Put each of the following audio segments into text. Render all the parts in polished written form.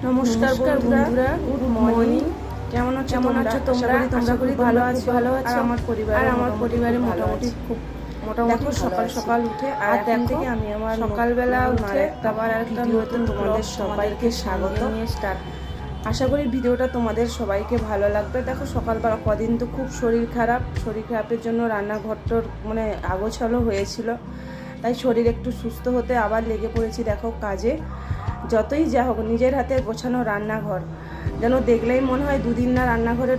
নমস্কার বন্ধুরা, good morning. কেমন আছো তোমরা? তোমরা খুব ভালো আছো। আর আমার পরিবারে মোটামুটি সকাল উঠে আর এখন থেকে আমি আমার সকালবেলা উঠে আবার একটা নতুন তোমাদের সবাইকে স্বাগত নিয়ে স্টার্ট। আশা করি ভিডিওটা তোমাদের সবাইকে ভালো লাগবে। দেখো সকালবেলা কদিন তো খুব শরীর খারাপের জন্য রান্নাঘরটার মানে আগোছালো হয়েছিল, তাই শরীর একটু সুস্থ হতে আবার লেগে পড়েছি। দেখো কাজে যতই যা হোক নিজের হাতে গোছানো রান্নাঘর যেন দেখলেই মনে হয় দুদিন না রান্নাঘরে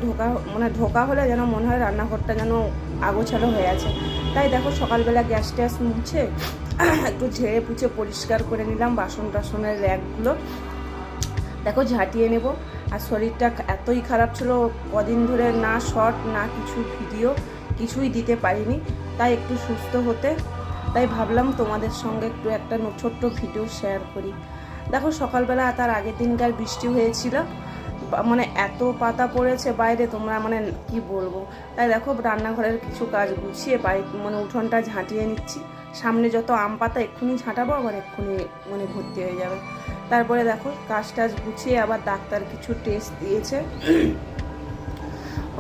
ঢোকা হলে যেন মনে হয় রান্নাঘরটা যেন আগোছালো হয়ে আছে। তাই দেখো সকালবেলা গ্যাস ট্যাস মুছে একটু ঝেড়ে পুছে পরিষ্কার করে নিলাম বাসন টাসনের র্যাকগুলো। দেখো ঝাঁটিয়ে নেব। আর শরীরটা এতই খারাপ ছিল কদিন ধরে, না শর্ট না কিছু ভিডিও কিছুই দিতে পারিনি, তাই একটু সুস্থ হতে তাই ভাবলাম তোমাদের সঙ্গে একটু একটা ছোট্ট ভিডিও শেয়ার করি। দেখো সকালবেলা তার আগের দিনকার বৃষ্টি হয়েছিল, মানে এত পাতা পড়েছে বাইরে তোমরা মানে কি বলবো। তাই দেখো রান্নাঘরের কিছু কাজ গুছিয়ে উঠোনটা ঝাঁটিয়ে নিচ্ছি। সামনে যত আম পাতা এক্ষুনি ঝাঁটাবো, আবার এক্ষুনি ভর্তি হয়ে যাবে। তারপরে দেখো কাজ টাজ গুছিয়ে আবার ডাক্তার কিছু টেস্ট দিয়েছে,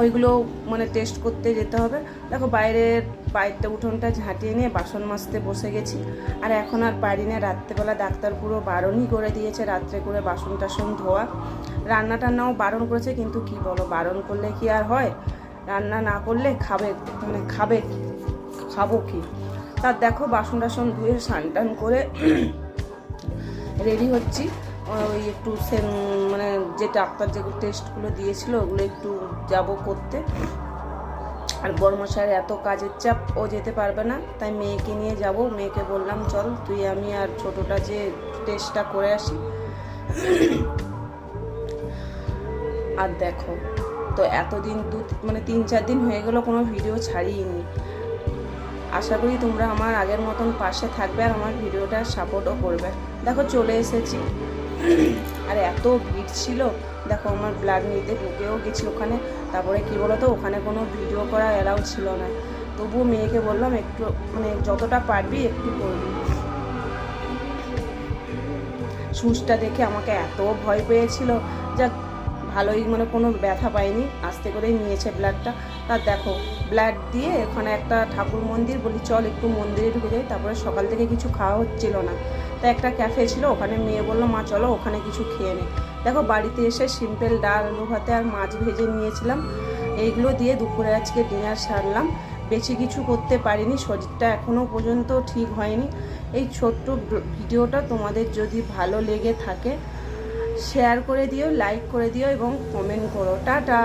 ওইগুলো টেস্ট করতে যেতে হবে। দেখো বাইরেটা উঠোনটা ঝাঁটিয়ে নিয়ে বাসন মাজতে বসে গেছি। আর এখন আর পারি না, রাত্রেবেলা ডাক্তার পুরো বারণই করে দিয়েছে রাত্রে করে বাসন টাসন ধোয়া। রান্না টান্নাও বারণ করেছে, কিন্তু কি বলো, বারণ করলে কি আর হয়? রান্না না করলে খাবো কি? তার দেখো বাসন টাসন ধুয়ে স্নান টান করে রেডি হচ্ছি। ওই একটু যে ডাক্তার যেগুলো টেস্টগুলো দিয়েছিল ওগুলো একটু যাব করতে। আর বড়মশাইয়ের এত কাজের চাপ, ও যেতে পারবে না, তাই মেয়েকে নিয়ে যাব। মেয়েকে বললাম চল তুই আমি আর ছোটোটা যে টেস্টটা করে আসি। আর দেখো তো এতদিন 3-4 দিন হয়ে গেল কোনো ভিডিও ছাড়িনি। আশা করি তোমরা আমার আগের মতন পাশে থাকবে আর আমার ভিডিওটা সাপোর্টও করবে। দেখো চলে এসেছি, আর এত ভিড় ছিল। দেখো আমার ব্লাড নিতে ঢুকেও গেছি ওখানে। তারপরে কি বলো তো, ওখানে কোনো ভিডিও করা অ্যালাউ ছিল না, তবুও মেয়েকে বললাম একটু যতটা পারবি একটু করবি। সুচটা দেখে আমাকে এত ভয় পেয়েছিল, যা ভালোই কোনো ব্যথা পাইনি, আস্তে করেই নিয়েছে ব্লাডটা। তার দেখো ব্লাড দিয়ে ওখানে একটা ঠাকুর মন্দির, বলি চল একটু মন্দিরে ঢুকে যাই। তারপরে সকাল থেকে কিছু খাওয়া হচ্ছিল না, তাই একটা ক্যাফে ছিল ওখানে, মেয়ে বললো মা চলো ওখানে কিছু খেয়ে নে। দেখো বাড়িতে এসে সিম্পল ডাল আলু ভাতে আর মাছ ভেজে নিয়েছিলাম, এইগুলো দিয়ে দুপুরে আজকে ডিনার সারলাম। বেশি কিছু করতে পারিনি, শরীরটা এখনও পর্যন্ত ঠিক হয়নি। এই ছোট্ট ভিডিওটা তোমাদের যদি ভালো লেগে থাকে শেয়ার করে দিও, লাইক করে দিও এবং কমেন্ট করো। টাটা।